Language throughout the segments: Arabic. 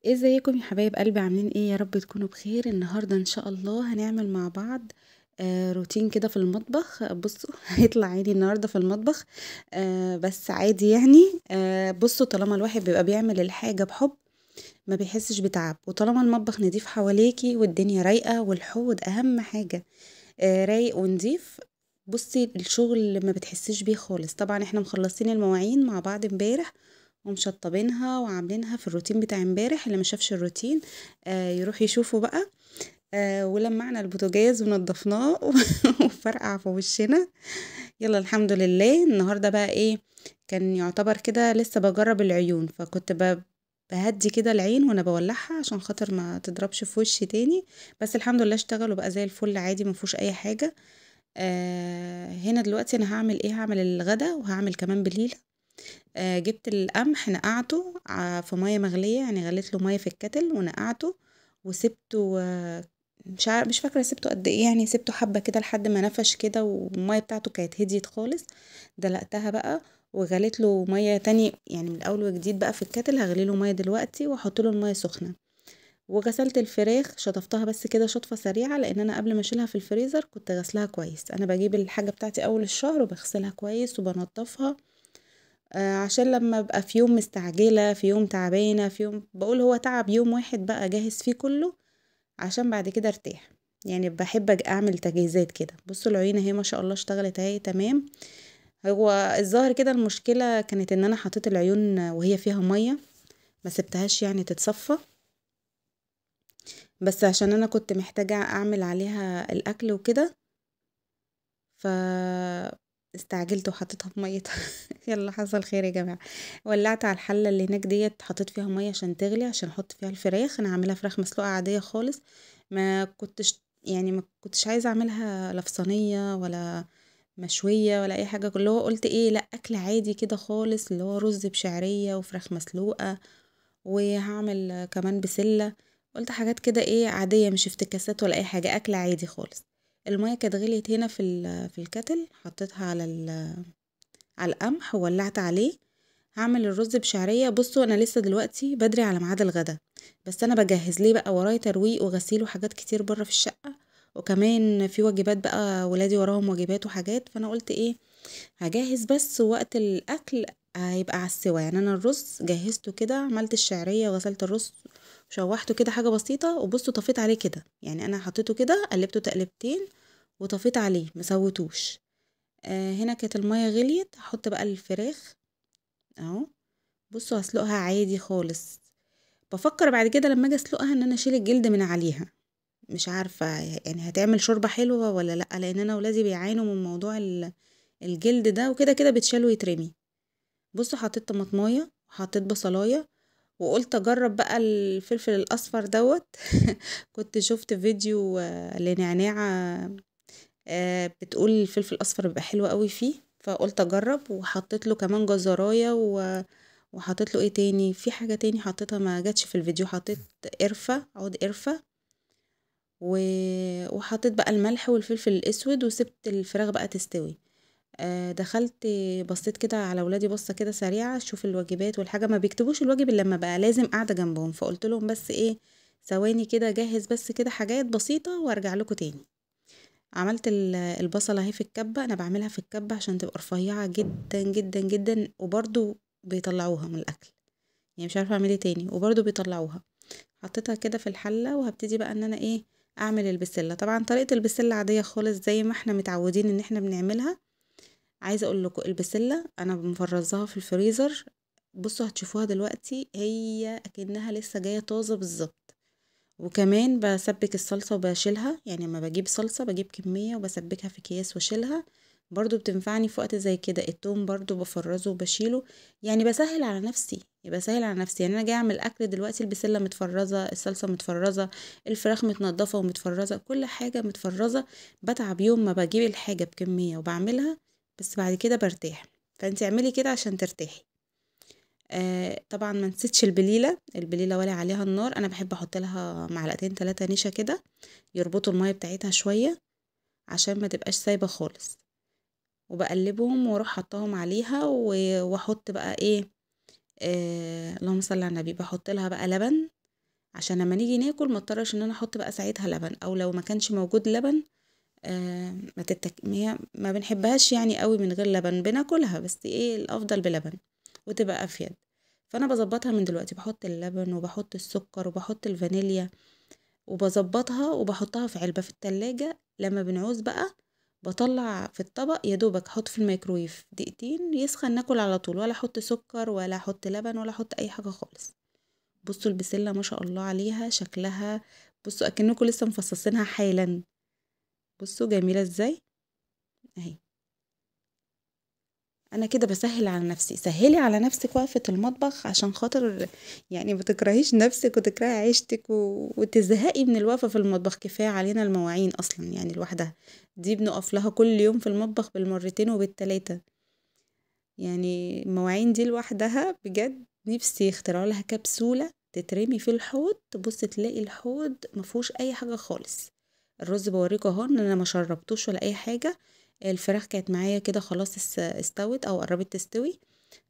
ازيكم يا حبايب قلبي؟ عاملين ايه؟ يا رب تكونوا بخير. النهارده ان شاء الله هنعمل مع بعض روتين كده في المطبخ. بصوا هيطلع عيني النهارده في المطبخ. بس عادي يعني. بصوا، طالما الواحد بيبقى بيعمل الحاجه بحب ما بيحسش بتعب، وطالما المطبخ نضيف حواليكي والدنيا رايقه والحوض اهم حاجه رايق ونضيف. بصي الشغل ما بتحسيش بيه خالص. طبعا احنا مخلصين المواعين مع بعض امبارح ومشطبينها وعاملينها في الروتين بتاع امبارح. اللي ما شافش الروتين يروح يشوفه بقى. ولمعنا البوتاجاز ونضفناه وفرقع في وشنا. يلا الحمد لله. النهارده بقى ايه؟ كان يعتبر كده لسه بجرب العيون، فكنت بهدي كده العين وانا بولعها عشان خاطر ما تضربش في وشي تاني. بس الحمد لله اشتغل وبقى زي الفل عادي، ما فيهوش اي حاجه. هنا دلوقتي انا هعمل ايه؟ هعمل الغدا وهعمل كمان بليله. جبت القمح نقعته في ميه مغليه، يعني غليت له ميه في الكتل ونقعته وسبته. مش فاكره سبته قد ايه، يعني سبته حبه كده لحد ما نفش كده والميه بتاعته كانت هديت خالص. دلقتها بقى وغليت له ميه تاني، يعني من الاول وجديد بقى في الكتل. هغلي له ميه دلوقتي واحط له الميه سخنه. وغسلت الفراخ، شطفتها بس كده شطفه سريعه، لان انا قبل ما اشيلها في الفريزر كنت غسلها كويس. انا بجيب الحاجه بتاعتي اول الشهر وبغسلها كويس وبنضفها. عشان لما ابقى في يوم مستعجلة، في يوم تعبانة، في يوم بقول هو تعب يوم واحد بقى جاهز فيه كله عشان بعد كده ارتاح. يعني بحب اعمل تجهيزات كده. بصوا العينة اهي ما شاء الله اشتغلت اهي تمام. هو الظاهر كده المشكلة كانت ان انا حطيت العيون وهي فيها مية، ما سبتهاش يعني تتصفى. بس عشان انا كنت محتاجة اعمل عليها الاكل وكده، ف استعجلت وحطيتها في ميتها. يلا حصل خير يا جماعه. ولعت على الحله اللي هناك ديت، حطيت فيها ميه عشان تغلي عشان احط فيها الفراخ. انا عاملاها فراخ مسلوقه عاديه خالص. ما كنتش عايزه اعملها لا في صينيه ولا مشويه ولا اي حاجه. اللي هو قلت ايه، لا اكل عادي كده خالص، اللي هو رز بشعريه وفراخ مسلوقه. وهعمل كمان بسلة. قلت حاجات كده ايه عادية، مش افتكاسات ولا اي حاجة، اكل عادي خالص. المية كانت غليت هنا في الكتل، حطيتها على القمح وولعت عليه. هعمل الرز بشعرية. بصوا انا لسه دلوقتي بدري على ميعاد الغدا، بس انا بجهز ليه بقى، ورايا ترويق وغسيل وحاجات كتير بره في الشقة. وكمان في واجبات بقى، ولادي وراهم واجبات وحاجات، فانا قلت ايه هجهز بس وقت الاكل هيبقى على السوا. يعني انا الرز جهزته كده، عملت الشعريه وغسلت الرز وشوحته كده حاجه بسيطه. وبصوا طفيت عليه كده، يعني انا حطيته كده قلبته تقلبتين وطفيت عليه مسويتوش. هنا كانت الميه غليت، هحط بقى الفراخ اهو. بصوا هسلقها عادي خالص. بفكر بعد كده لما اجي اسلقها ان انا اشيل الجلد من عليها. مش عارفه يعني هتعمل شوربه حلوه ولا لا، لان انا ولادي بيعانوا من موضوع الجلد ده، وكده كده بيتشال ويترمي. بصوا حطيت طماطمايه وحطيت بصلايه، وقلت اجرب بقى الفلفل الاصفر دوت. كنت شفت فيديو لنعناعة بتقول الفلفل الاصفر بيبقى حلو قوي فيه، فقلت اجرب. وحطيت له كمان جزرايه وحطيت له ايه تاني، في حاجه تاني حطيتها ما جاتش في الفيديو. حطيت قرفه، عود قرفه و... وحطيت بقى الملح والفلفل الاسود وسبت الفراخ بقى تستوي. دخلت بصيت كده على ولادي بصة كده سريعة اشوف الواجبات والحاجة. ما بيكتبوش الواجب الا لما بقى لازم قاعدة جنبهم، فقلت لهم بس ايه ثواني كده جهز بس كده حاجات بسيطة وارجع لكم تاني. عملت البصلة اهي في الكبة. انا بعملها في الكبة عشان تبقى رفيعة جدا جدا جدا، وبرضو بيطلعوها من الاكل. يعني مش عارفة اعمل ايه تاني، وبرضو بيطلعوها. حطيتها كده في الحلة وهبتدي بقى ان انا ايه اعمل البسلة. طبعا طريقة البسلة عادية خالص زي ما احنا متعودين ان احنا بنعملها. عايزه اقول لكم البسله انا مفرزاها في الفريزر. بصوا هتشوفوها دلوقتي هي اكنها لسه جايه طازه بالظبط. وكمان بسبك الصلصه وبشيلها، يعني لما بجيب صلصه بجيب كميه وبسبكها في اكياس واشيلها. برضو بتنفعني في وقت زي كده. التوم برضو بفرزه وبشيله. يعني بسهل على نفسي، بسهل على نفسي. يعني انا جايه اعمل اكل دلوقتي، البسله متفرزه، الصلصه متفرزه، الفراخ متنضفه ومتفرزه، كل حاجه متفرزه. بتعب يوم ما بجيب الحاجه بكميه وبعملها، بس بعد كده برتاح. فانت اعملي كده عشان ترتاحي. طبعا ما نسيتش البليله ولا عليها النار. انا بحب احط لها معلقتين 3 نشا كده يربطوا الميه بتاعتها شويه عشان ما تبقاش سايبه خالص. وبقلبهم واروح حطاهم عليها واحط بقى ايه اللهم صل على النبي. بحط لها بقى لبن عشان لما نيجي ناكل ما اضطرش ان انا احط بقى ساعتها لبن، او لو ما كانش موجود لبن هي ما بنحبهاش يعني قوي من غير لبن، بناكلها بس ايه الافضل بلبن وتبقى افيد. فانا بظبطها من دلوقتي، بحط اللبن وبحط السكر وبحط الفانيليا وبظبطها وبحطها في علبة في التلاجة. لما بنعوز بقى بطلع في الطبق، يا دوبك احط في الميكرويف دقيقتين يسخن، ناكل على طول، ولا احط سكر ولا احط لبن ولا احط اي حاجة خالص. بصوا البسلة ما شاء الله عليها شكلها، بصوا اكنكم لسه مفصصينها حالا. بصوا جميلة ازاي اهي. انا كده بسهل على نفسي، سهلي على نفسك وقفة المطبخ عشان خاطر يعني ما تكرهيش نفسك وتكرهي عيشتك وتزهقي من الوقفة في المطبخ. كفاية علينا المواعين اصلا يعني لوحدها، دي بنقف لها كل يوم في المطبخ بالمرتين وبالتلاتة. يعني المواعين دي لوحدها بجد نفسي يخترعوا لها كبسولة تترمي في الحوض، تبص تلاقي الحوض مفهوش اي حاجة خالص. الرز بوريكم اهو ان انا ما شربتوش ولا اي حاجة. الفراخ كانت معايا كده خلاص استوت او قربت تستوي،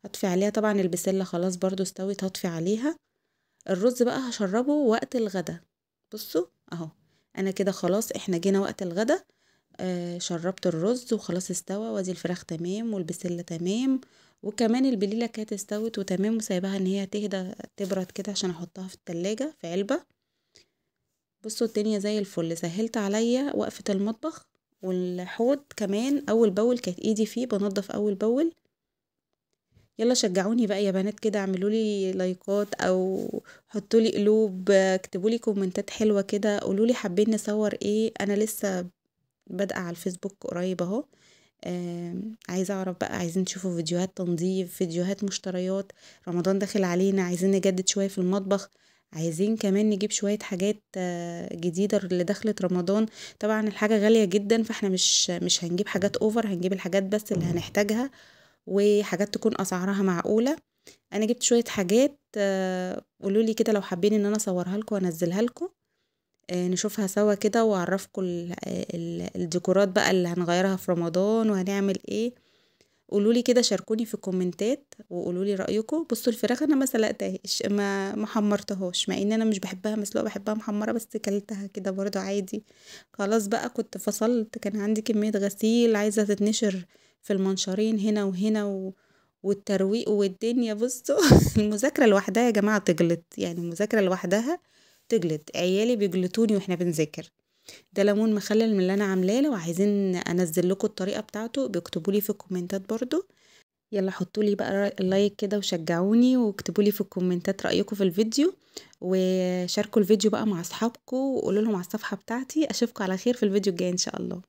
هطفي عليها. طبعا البسلة خلاص برضو استوت، هطفي عليها. الرز بقى هشربه وقت الغدا. بصوا اهو، انا كده خلاص احنا جينا وقت الغدا. شربت الرز وخلاص استوى، وادي الفراخ تمام والبسلة تمام، وكمان البليلة كانت استوت وتمام، وسايباها ان هي تهدى تبرد كده عشان احطها في التلاجة في علبة. بصوا الدنيا زي الفل، سهلت عليا وقفة المطبخ. والحوض كمان اول باول كانت ايدي فيه بنضف اول باول. يلا شجعوني بقى يا بنات كده، اعملوا لي لايكات او حطوا لي قلوب، اكتبوا لي كومنتات حلوة كده، قولوا لي حابين نصور ايه. انا لسه بادئه على الفيسبوك قريب اهو. عايزه اعرف بقى، عايزين تشوفوا فيديوهات تنظيف، فيديوهات مشتريات، رمضان داخل علينا، عايزين نجدد شويه في المطبخ، عايزين كمان نجيب شويه حاجات جديده اللي دخلت رمضان. طبعا الحاجه غاليه جدا، فاحنا مش هنجيب حاجات اوفر، هنجيب الحاجات بس اللي هنحتاجها، وحاجات تكون اسعارها معقوله. انا جبت شويه حاجات، قولوا لي كده لو حابين ان انا اصورها لكم وانزلها لكم، نشوفها سوا كده واعرفكم الديكورات بقى اللي هنغيرها في رمضان وهنعمل ايه. قولولي كده، شاركوني في الكومنتات وقولولي رأيكم. بصوا الفراخ انا ما سلقتهاش، ما حمرتهاش، مع ان انا مش بحبها مسلوقه، بحبها محمره، بس كلتها كده برضو عادي. خلاص بقى كنت فصلت، كان عندي كميه غسيل عايزه تتنشر في المنشارين هنا وهنا والترويق والدنيا. بصوا المذاكره لوحدها يا جماعه تجلط، يعني المذاكره لوحدها تجلد. عيالي بيجلطوني واحنا بنذاكر. ده ليمون مخلل من اللي انا عاملاه، لو عايزين انزل لكم الطريقه بتاعته بيكتبوا لي في الكومنتات برضو. يلا حطوا لي بقى اللايك كده وشجعوني، واكتبوا لي في الكومنتات رايكم في الفيديو، وشاركوا الفيديو بقى مع اصحابكم وقولوا لهم على الصفحه بتاعتي. اشوفكم على خير في الفيديو الجاي ان شاء الله.